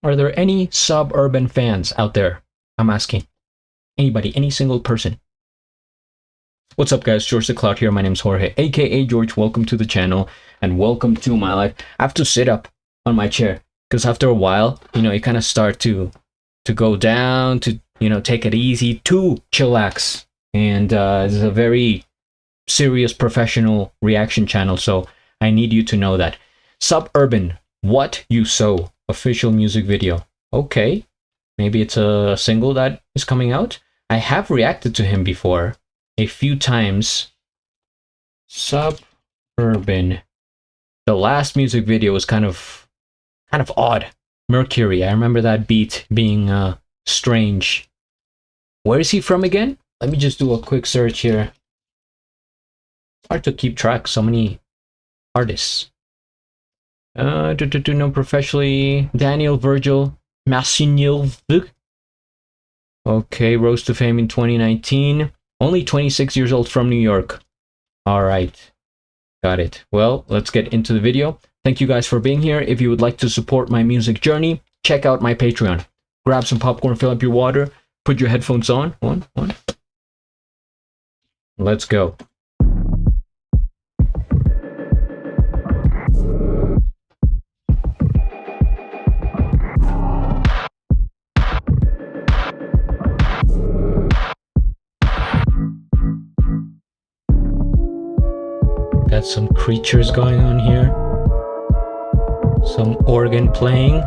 Are there any suburban fans out there? I'm asking. Anybody, any single person. What's up, guys? GeorgeTheCloud here. My name's Jorge, aka George. Welcome to the channel and welcome to my life. I have to sit up on my chair because after a while, you kind of start to go down, to take it easy, to chillax. And this is a very serious professional reaction channel, so I need you to know that. Suburban, What You Sow, official music video. Okay, maybe it's a single that is coming out. I have reacted to him before a few times. Suburban. The last music video was kind of odd. Mercury. I remember that beat being strange. Where is he from again? Let me just do a quick search here. Hard to keep track. So many artists. No, professionally. Daniel Virgil Massinil. Okay, rose to fame in 2019. Only 26 years old, from New York. All right. Got it. Well, let's get into the video. Thank you guys for being here. If you would like to support my music journey, check out my Patreon. Grab some popcorn, fill up your water, put your headphones on. One. Let's go. Got some creatures going on here. Some organ playing.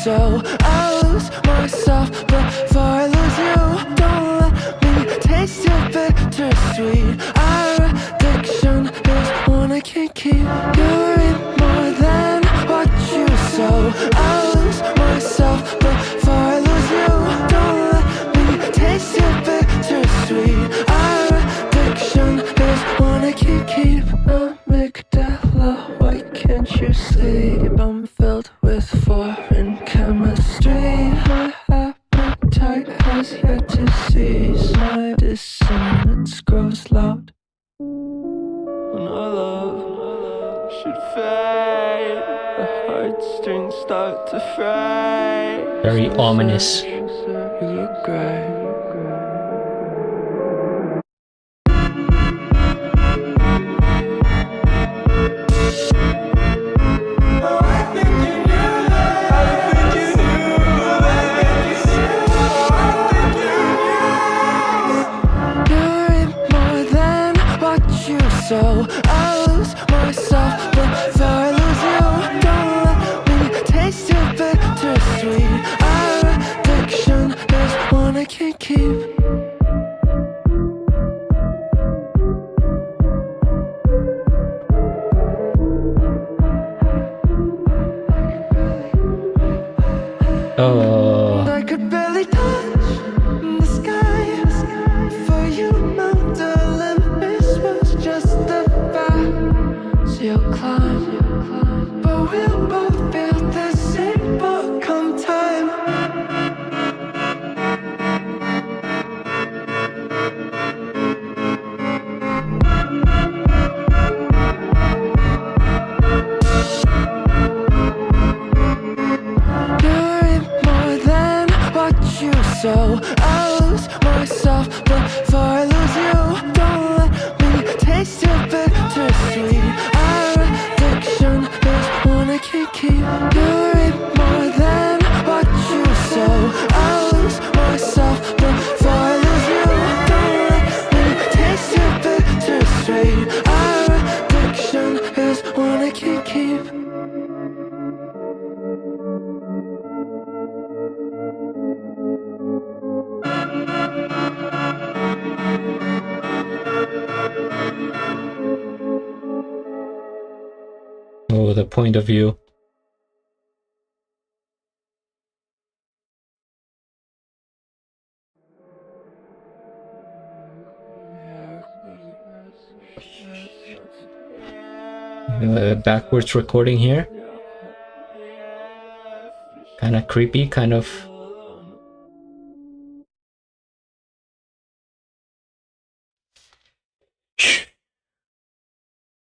So I lose myself before I lose you. Don't let me taste your bittersweet. Our addiction is one I can't keep. You reap more than what you sow. I lose myself before I lose you. Don't let me taste your bittersweet. Our addiction is one I can't keep. Amygdala, why can't you sleep? I'm filled with foreign chemistry. My appetite has yet to cease. My dissonance grows loud when our love should fade. The heartstrings start to fray. Very ominous. You look great. So I lose myself before I lose you. Don't let me taste your bittersweet. Our addiction is one I can't keep. I could barely touch the sky. For you, Mount Olympus was just the fast you'll climb. But we'll both feel the same, but come time. So I lose myself before I lose you. Don't let me taste your bittersweet. Our addiction is one I can't keep. You reap more than what you sow. I lose myself before I lose you. Don't let me taste your bittersweet. Our addiction is one I can't keep. Oh, the point of view. backwards recording here. Kind of creepy, kind of.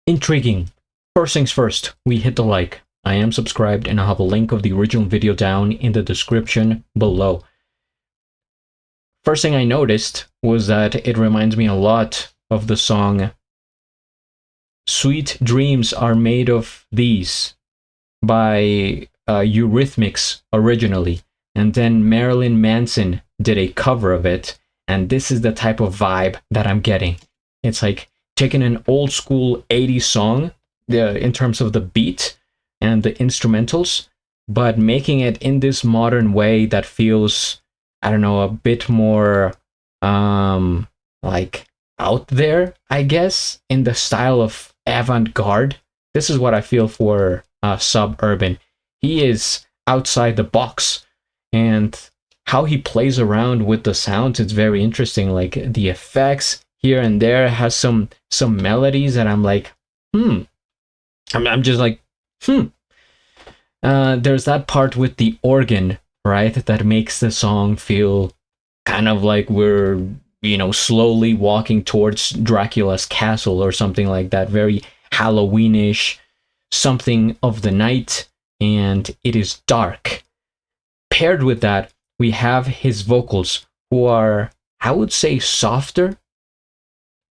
Intriguing. First things first, we hit the like. I am subscribed and I'll have a link of the original video down in the description below. First thing I noticed was that it reminds me a lot of the song Sweet Dreams Are Made of These by Eurythmics originally. And then Marilyn Manson did a cover of it. And this is the type of vibe that I'm getting. It's like taking an old school 80s song in terms of the beat and the instrumentals, but making it in this modern way that feels, I don't know, a bit more like out there, I guess, in the style of avant-garde. This is what I feel for Suburban. He is outside the box, and how he plays around with the sounds, it's very interesting. Like the effects here and there has some melodies that I'm like, I'm just like, there's that part with the organ, right, that makes the song feel kind of like we're, slowly walking towards Dracula's castle or something like that. Very Halloweenish, something of the night, and it is dark. Paired with that, we have his vocals, who are, I would say, softer,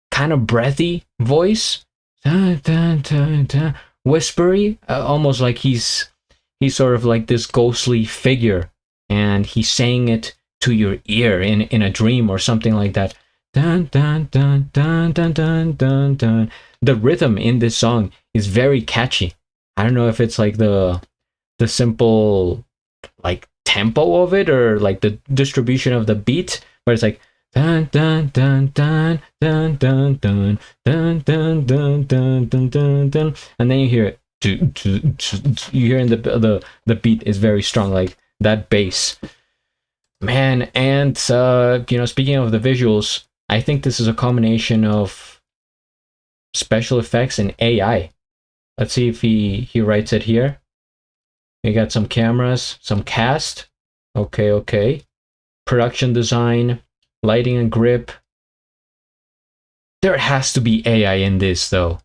kind of breathy voice, whispery, almost like he's sort of like this ghostly figure, and he's saying it to your ear in a dream or something like that. Dun, dun, dun, dun, dun, dun, dun, dun. The rhythm in this song is very catchy. I don't know if it's like the simple like tempo of it or like the distribution of the beat, but it's like dun dun dun dun dun dun dun dun dun dun dun dun dun dun, and then you hear it. You hear in the beat is very strong, like that bass, man. And speaking of the visuals, I think this is a combination of special effects and AI. Let's see if he writes it here. We got some cameras, some cast. Okay. Production design, lighting and grip. There has to be AI in this, though.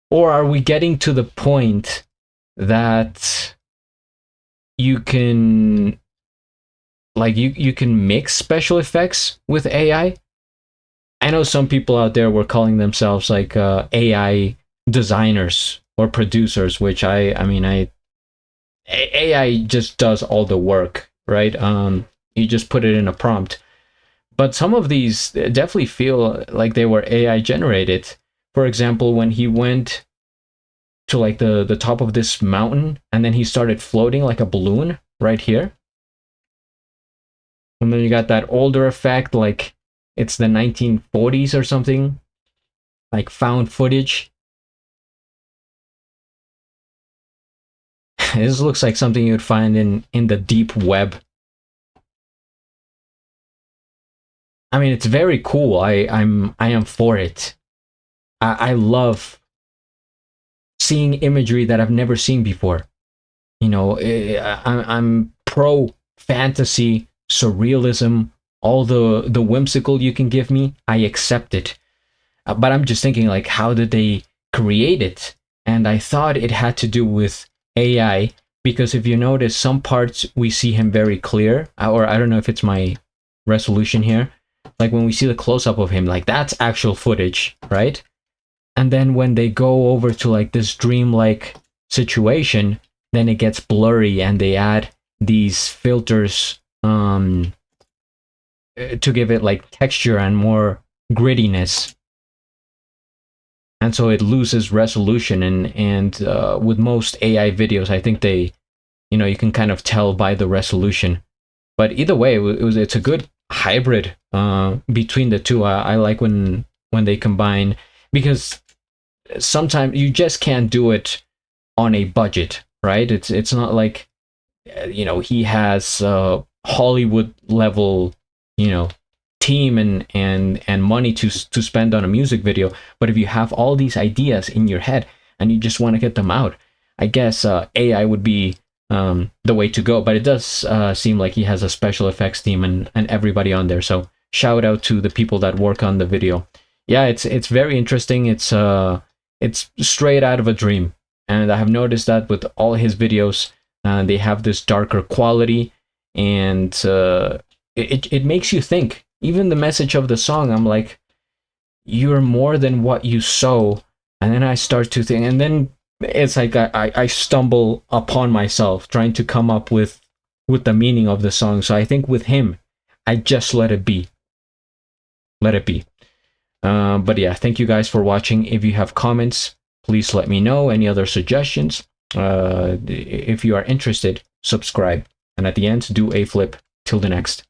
Or are we getting to the point that you can, like, you can mix special effects with AI? I know some people out there were calling themselves like AI designers or producers, which AI just does all the work, right? You just put it in a prompt. But some of these definitely feel like they were AI generated. For example, when he went to like the top of this mountain and then he started floating like a balloon right here. And then you got that older effect, like it's the 1940s or something, like found footage. This looks like something you'd find in the deep web. I mean, it's very cool. I am for it. I love seeing imagery that I've never seen before. I'm pro fantasy, surrealism, all the whimsical you can give me. I accept it. But I'm just thinking, like, how did they create it? And I thought it had to do with AI, because if you notice, some parts we see him very clear, or I don't know if it's my resolution here. Like when we see the close-up of him, like that's actual footage, right? And then when they go over to like this dreamlike situation, then it gets blurry and they add these filters to give it like texture and more grittiness. And so it loses resolution, and with most AI videos, I think they, you can kind of tell by the resolution. But either way, it's a good hybrid between the two. I like when they combine, because sometimes you just can't do it on a budget, right? It's not like he has Hollywood level team and money to spend on a music video. But if you have all these ideas in your head and you just want to get them out, I guess AI would be the way to go. But it does seem like he has a special effects team and everybody on there. So shout out to the people that work on the video. Yeah, it's very interesting. It's straight out of a dream, and I have noticed that with all his videos, they have this darker quality, and it makes you think. Even the message of the song, I'm like, you're more than what you sow. And then I start to think, and then it's like I stumble upon myself trying to come up with the meaning of the song. So I think with him, I just let it be. Let it be. But yeah, thank you guys for watching. If you have comments, please let me know. Any other suggestions? If you are interested, subscribe. And at the end, do a flip. Till the next.